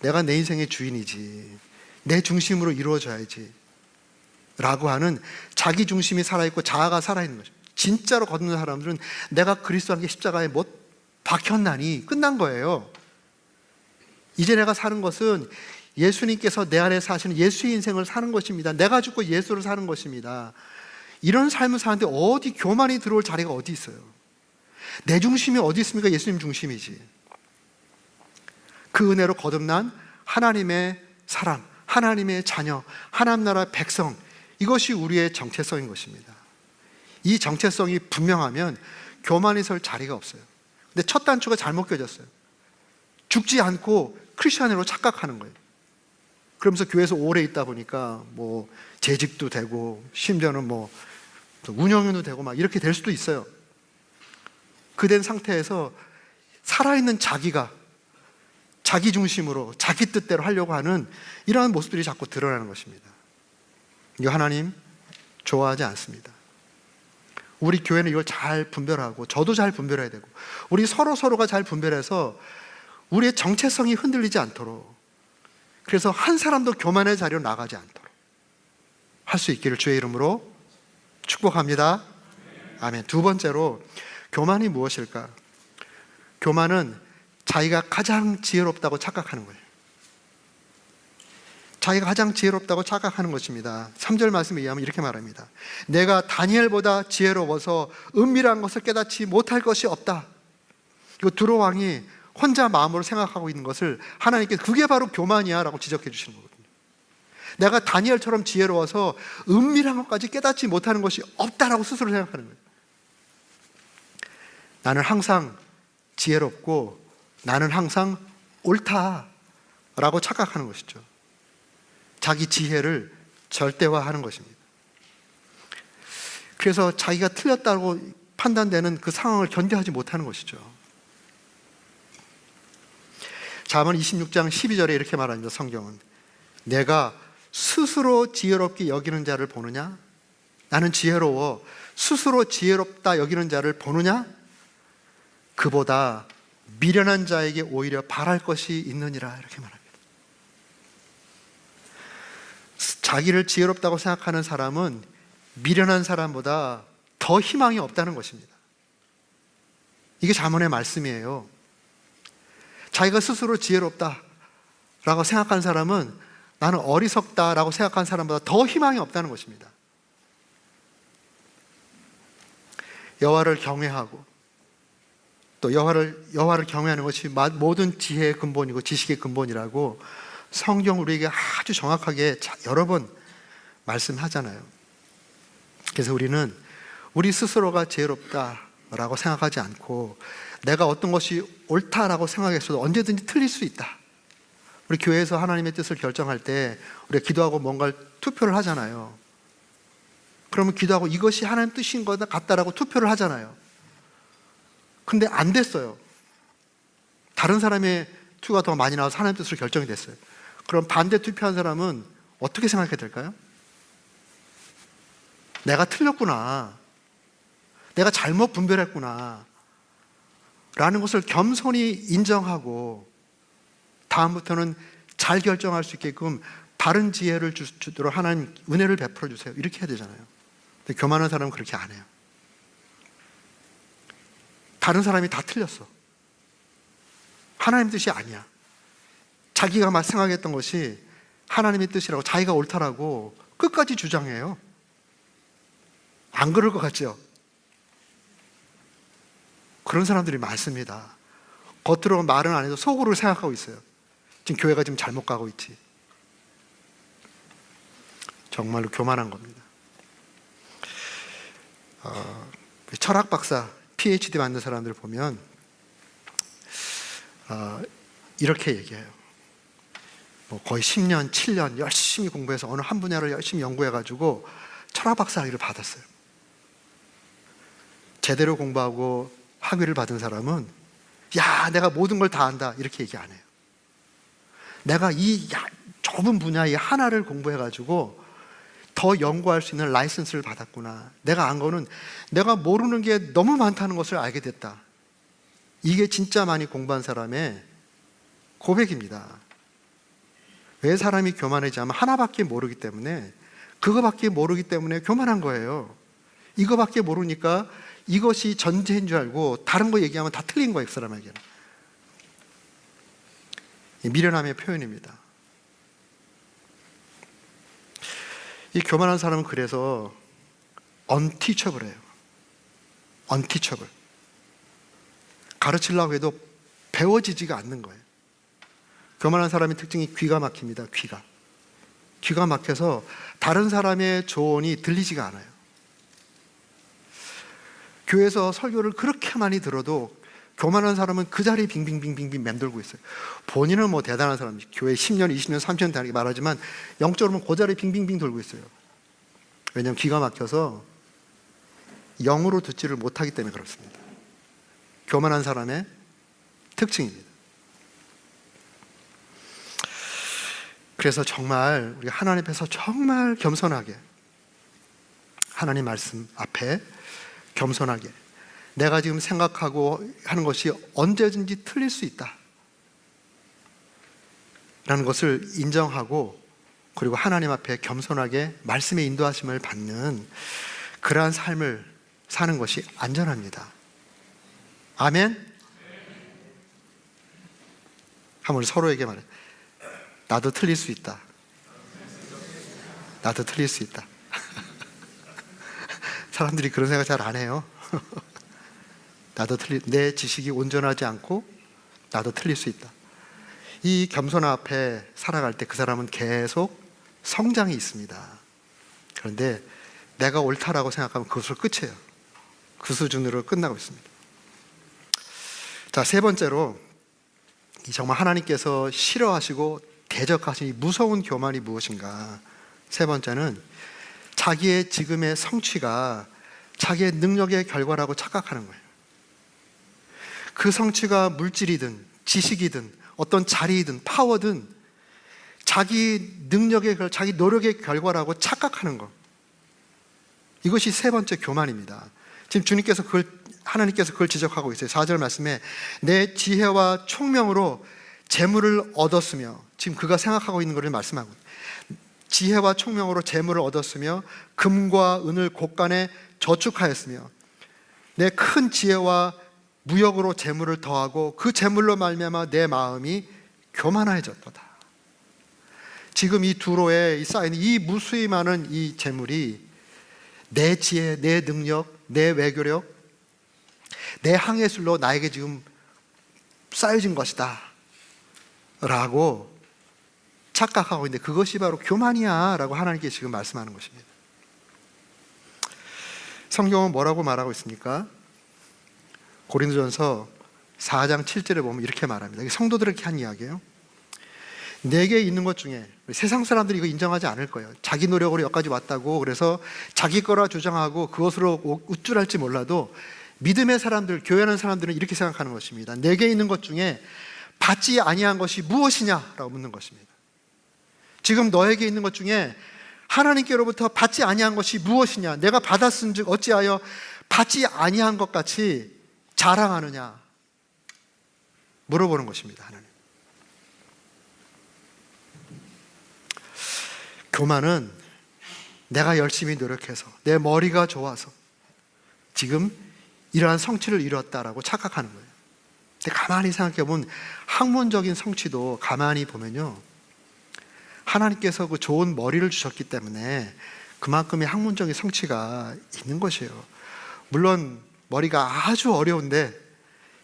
내가 내 인생의 주인이지, 내 중심으로 이루어져야지 라고 하는 자기 중심이 살아있고 자아가 살아있는 거죠. 진짜로 거듭난 사람들은 내가 그리스도 함께 십자가에 못 박혔나니 끝난 거예요. 이제 내가 사는 것은 예수님께서 내 안에 사시는 예수의 인생을 사는 것입니다. 내가 죽고 예수를 사는 것입니다. 이런 삶을 사는데 어디 교만이 들어올 자리가 어디 있어요? 내 중심이 어디 있습니까? 예수님 중심이지. 그 은혜로 거듭난 하나님의 사람, 하나님의 자녀, 하나님 나라 백성, 이것이 우리의 정체성인 것입니다. 이 정체성이 분명하면 교만이 설 자리가 없어요. 근데 첫 단추가 잘못 껴졌어요. 죽지 않고 크리스천으로 착각하는 거예요. 그러면서 교회에서 오래 있다 보니까 뭐 재직도 되고 심지어는 뭐 운영위도 되고 막 이렇게 될 수도 있어요. 그된 상태에서 살아있는 자기가 자기 중심으로 자기 뜻대로 하려고 하는 이러한 모습들이 자꾸 드러나는 것입니다. 이거 하나님 좋아하지 않습니다. 우리 교회는 이걸 잘 분별하고 저도 잘 분별해야 되고 우리 서로가 잘 분별해서 우리의 정체성이 흔들리지 않도록, 그래서 한 사람도 교만의 자리로 나가지 않도록 수 있기를 주의 이름으로 축복합니다. 아멘. 두 번째로, 교만이 무엇일까? 교만은 자기가 가장 지혜롭다고 착각하는 거예요. 자기가 가장 지혜롭다고 착각하는 것입니다. 3절 말씀에 의하면 이렇게 말합니다. 내가 다니엘보다 지혜로워서 은밀한 것을 깨닫지 못할 것이 없다. 이거 두로 왕이 혼자 마음으로 생각하고 있는 것을 하나님께서 그게 바로 교만이야 라고 지적해 주시는 거거든요. 내가 다니엘처럼 지혜로워서 은밀한 것까지 깨닫지 못하는 것이 없다라고 스스로 생각하는 거예요. 나는 항상 지혜롭고 나는 항상 옳다라고 착각하는 것이죠. 자기 지혜를 절대화하는 것입니다. 그래서 자기가 틀렸다고 판단되는 그 상황을 견뎌하지 못하는 것이죠. 잠언 26장 12절에 이렇게 말합니다. 성경은 내가 스스로 지혜롭게 여기는 자를 보느냐? 나는 지혜로워 스스로 지혜롭다 여기는 자를 보느냐? 그보다 미련한 자에게 오히려 바랄 것이 있느니라 이렇게 말합니다. 자기를 지혜롭다고 생각하는 사람은 미련한 사람보다 더 희망이 없다는 것입니다. 이게 잠언의 말씀이에요. 자기가 스스로 지혜롭다라고 생각하는 사람은 나는 어리석다라고 생각하는 사람보다 더 희망이 없다는 것입니다. 여호와를 경외하고 또 여호와를 경외하는 것이 모든 지혜의 근본이고 지식의 근본이라고 성경 우리에게 아주 정확하게 여러 번 말씀하잖아요. 그래서 우리는 우리 스스로가 지혜롭다라고 생각하지 않고 내가 어떤 것이 옳다라고 생각했어도 언제든지 틀릴 수 있다. 우리 교회에서 하나님의 뜻을 결정할 때 우리가 기도하고 뭔가를 투표를 하잖아요. 그러면 기도하고 이것이 하나님 뜻인 거다 같다라고 투표를 하잖아요. 근데 안 됐어요. 다른 사람의 투가 더 많이 나와서 하나님 뜻으로 결정이 됐어요. 그럼 반대 투표한 사람은 어떻게 생각해야 될까요? 내가 틀렸구나. 내가 잘못 분별했구나. 라는 것을 겸손히 인정하고 다음부터는 잘 결정할 수 있게끔 바른 지혜를 주도록 하나님 은혜를 베풀어 주세요. 이렇게 해야 되잖아요. 근데 교만한 사람은 그렇게 안 해요. 다른 사람이 다 틀렸어. 하나님 뜻이 아니야. 자기가 막 생각했던 것이 하나님의 뜻이라고 자기가 옳다라고 끝까지 주장해요. 안 그럴 것 같죠? 그런 사람들이 많습니다. 겉으로 말은 안 해도 속으로 생각하고 있어요. 지금 교회가 지금 잘못 가고 있지. 정말로 교만한 겁니다. 철학 박사, PhD 받는 사람들 보면 이렇게 얘기해요. 거의 10년, 7년 열심히 공부해서 어느 한 분야를 열심히 연구해가지고 철학 박사 학위를 받았어요. 제대로 공부하고 학위를 받은 사람은 야, 내가 모든 걸 다 안다 이렇게 얘기 안 해요. 내가 이 좁은 분야의 하나를 공부해가지고 더 연구할 수 있는 라이선스를 받았구나. 내가 안 거는 내가 모르는 게 너무 많다는 것을 알게 됐다. 이게 진짜 많이 공부한 사람의 고백입니다. 왜 사람이 교만해지냐면 하나밖에 모르기 때문에, 그거밖에 모르기 때문에 교만한 거예요. 이거밖에 모르니까 이것이 전제인 줄 알고 다른 거 얘기하면 다 틀린 거예요, 그 사람에게는. 미련함의 표현입니다. 이 교만한 사람은 그래서 unteachable해요. unteachable. 가르치려고 해도 배워지지가 않는 거예요. 교만한 사람의 특징이 귀가 막힙니다. 귀가 막혀서 다른 사람의 조언이 들리지가 않아요. 교회에서 설교를 그렇게 많이 들어도 교만한 사람은 그 자리에 빙빙빙빙 맴돌고 있어요. 본인은 뭐 대단한 사람이지, 교회 10년, 20년, 30년 다르게 말하지만 영적으로는 그 자리에 빙빙빙 돌고 있어요. 왜냐하면 귀가 막혀서 영으로 듣지를 못하기 때문에 그렇습니다. 교만한 사람의 특징입니다. 그래서 정말 우리 하나님 앞에서 정말 겸손하게, 하나님 말씀 앞에 겸손하게, 내가 지금 생각하고 하는 것이 언제든지 틀릴 수 있다 라는 것을 인정하고 그리고 하나님 앞에 겸손하게 말씀의 인도하심을 받는 그러한 삶을 사는 것이 안전합니다. 아멘? 한번 서로에게 말해. 나도 틀릴 수 있다. 나도 틀릴 수 있다. 사람들이 그런 생각 잘 안 해요. 내 지식이 온전하지 않고 나도 틀릴 수 있다. 이 겸손 앞에 살아갈 때 그 사람은 계속 성장이 있습니다. 그런데 내가 옳다라고 생각하면 그것을 끝이에요. 그 수준으로 끝나고 있습니다. 자, 세 번째로 정말 하나님께서 싫어하시고 대적하신 이 무서운 교만이 무엇인가? 세 번째는 자기의 지금의 성취가 자기의 능력의 결과라고 착각하는 거예요. 그 성취가 물질이든 지식이든 어떤 자리이든 파워든 자기 능력의, 자기 노력의 결과라고 착각하는 것. 이것이 세 번째 교만입니다. 지금 하나님께서 그걸 지적하고 있어요. 4절 말씀에 내 지혜와 총명으로 재물을 얻었으며, 지금 그가 생각하고 있는 것을 말씀하고, 지혜와 총명으로 재물을 얻었으며 금과 은을 곳간에 저축하였으며 내 큰 지혜와 무역으로 재물을 더하고 그 재물로 말미암아 내 마음이 교만해졌도다. 지금 이 두로에 쌓인 이 무수히 많은 이 재물이 내 지혜, 내 능력, 내 외교력, 내 항해술로 나에게 지금 쌓여진 것이다 라고 착각하고 있는데, 그것이 바로 교만이야 라고 하나님께 지금 말씀하는 것입니다. 성경은 뭐라고 말하고 있습니까? 고린도전서 4장 7절에 보면 이렇게 말합니다. 이게 성도들에게 한 이야기예요. 내게 있는 것 중에, 세상 사람들이 이거 인정하지 않을 거예요. 자기 노력으로 여기까지 왔다고 그래서 자기 거라 주장하고 그것으로 우쭐할지 몰라도 믿음의 사람들, 교회하는 사람들은 이렇게 생각하는 것입니다. 내게 있는 것 중에 받지 아니한 것이 무엇이냐라고 묻는 것입니다. 지금 너에게 있는 것 중에 하나님께로부터 받지 아니한 것이 무엇이냐? 내가 받았은즉 어찌하여 받지 아니한 것 같이 자랑하느냐? 물어보는 것입니다. 하나님. 교만은 내가 열심히 노력해서 내 머리가 좋아서 지금 이러한 성취를 이뤘다라고 착각하는 거예요. 근데 가만히 생각해 보면 학문적인 성취도 가만히 보면요, 하나님께서 그 좋은 머리를 주셨기 때문에 그만큼의 학문적인 성취가 있는 것이에요. 물론 머리가 아주 어려운데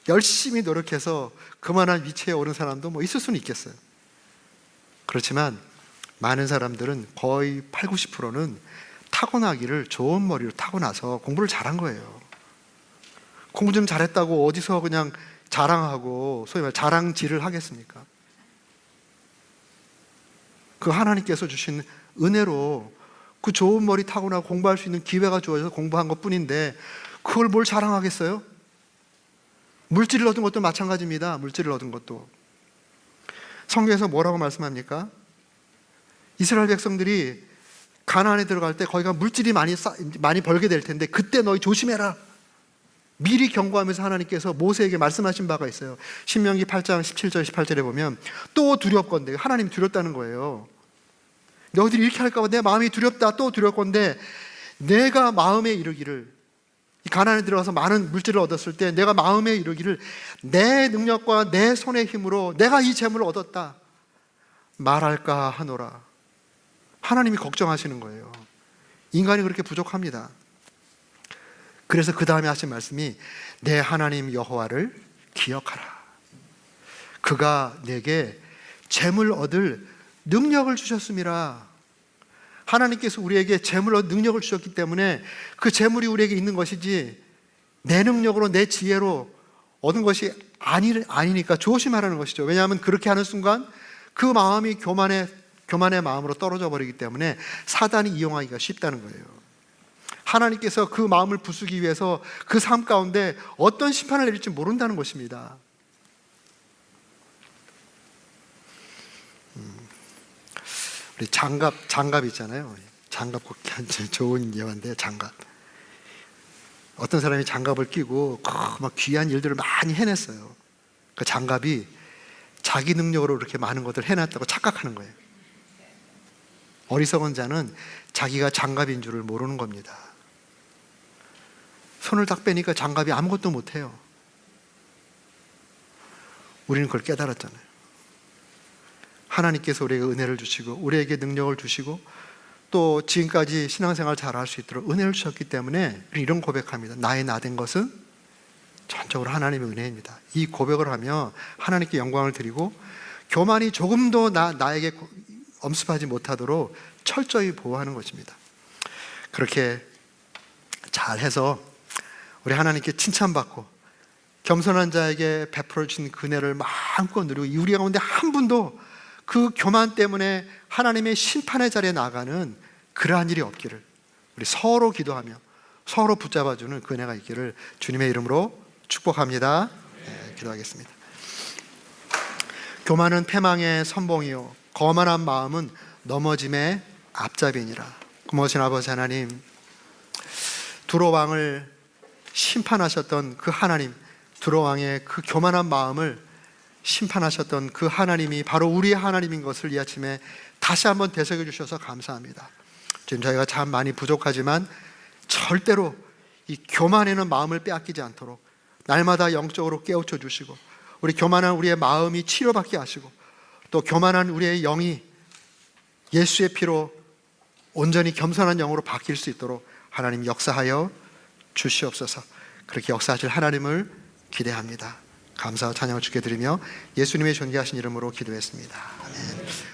열심히 노력해서 그만한 위치에 오른 사람도 뭐 있을 수는 있겠어요. 그렇지만 많은 사람들은 거의 8, 90%는 타고나기를 좋은 머리로 타고나서 공부를 잘한 거예요. 공부 좀 잘했다고 어디서 그냥 자랑하고 소위 말 자랑질을 하겠습니까? 그 하나님께서 주신 은혜로 그 좋은 머리 타고나 공부할 수 있는 기회가 주어져서 공부한 것 뿐인데 그걸 뭘 자랑하겠어요? 물질을 얻은 것도 마찬가지입니다. 물질을 얻은 것도. 성경에서 뭐라고 말씀합니까? 이스라엘 백성들이 가나안에 들어갈 때 거기가 물질이 많이 벌게 될 텐데 그때 너희 조심해라. 미리 경고하면서 하나님께서 모세에게 말씀하신 바가 있어요. 신명기 8장 17절 18절에 보면 또 두렵건대, 하나님 두렵다는 거예요. 너희들이 이렇게 할까 봐 내 마음이 두렵다. 또 두렵건대 내가 마음에 이르기를, 이 가나안에 들어가서 많은 물질을 얻었을 때 내가 마음에 이르기를 내 능력과 내 손의 힘으로 내가 이 재물을 얻었다 말할까 하노라. 하나님이 걱정하시는 거예요. 인간이 그렇게 부족합니다. 그래서 그 다음에 하신 말씀이 내 하나님 여호와를 기억하라. 그가 내게 재물 얻을 능력을 주셨음이라. 하나님께서 우리에게 재물 얻을 능력을 주셨기 때문에 그 재물이 우리에게 있는 것이지 내 능력으로 내 지혜로 얻은 것이 아니니까 조심하라는 것이죠. 왜냐하면 그렇게 하는 순간 그 마음이 교만의 마음으로 떨어져 버리기 때문에 사단이 이용하기가 쉽다는 거예요. 하나님께서 그 마음을 부수기 위해서 그 삶 가운데 어떤 심판을 내릴지 모른다는 것입니다. 우리 장갑 있잖아요. 장갑 꼭 좋은 예화인데, 장갑. 어떤 사람이 장갑을 끼고 막 귀한 일들을 많이 해냈어요. 그 장갑이 자기 능력으로 이렇게 많은 것들을 해놨다고 착각하는 거예요. 어리석은 자는 자기가 장갑인 줄을 모르는 겁니다. 손을 딱 빼니까 장갑이 아무것도 못해요. 우리는 그걸 깨달았잖아요. 하나님께서 우리에게 은혜를 주시고 우리에게 능력을 주시고 또 지금까지 신앙생활 잘 할 수 있도록 은혜를 주셨기 때문에 이런 고백합니다. 나의 나된 것은 전적으로 하나님의 은혜입니다. 이 고백을 하며 하나님께 영광을 드리고 교만이 조금도 나에게 엄습하지 못하도록 철저히 보호하는 것입니다. 그렇게 잘해서 우리 하나님께 칭찬받고 겸손한 자에게 베풀어 주신 그 은혜를 마음껏 누리고 우리 가운데 한 분도 그 교만 때문에 하나님의 심판의 자리에 나가는 그러한 일이 없기를 우리 서로 기도하며 서로 붙잡아주는 그 은혜가 있기를 주님의 이름으로 축복합니다. 네, 기도하겠습니다. 교만은 패망의 선봉이요 거만한 마음은 넘어짐의 앞잡이니라. 고마우신 아버지 하나님, 두로 왕을 심판하셨던 그 하나님, 두로 왕의 그 교만한 마음을 심판하셨던 그 하나님이 바로 우리의 하나님인 것을 이 아침에 다시 한번 되새겨 주셔서 감사합니다. 지금 저희가 참 많이 부족하지만 절대로 이 교만에는 마음을 빼앗기지 않도록 날마다 영적으로 깨우쳐 주시고 우리 교만한 우리의 마음이 치료받게 하시고 또 교만한 우리의 영이 예수의 피로 온전히 겸손한 영으로 바뀔 수 있도록 하나님 역사하여 주시옵소서. 그렇게 역사하실 하나님을 기대합니다. 감사와 찬양을 주께 드리며 예수님의 존귀하신 이름으로 기도했습니다. 아멘.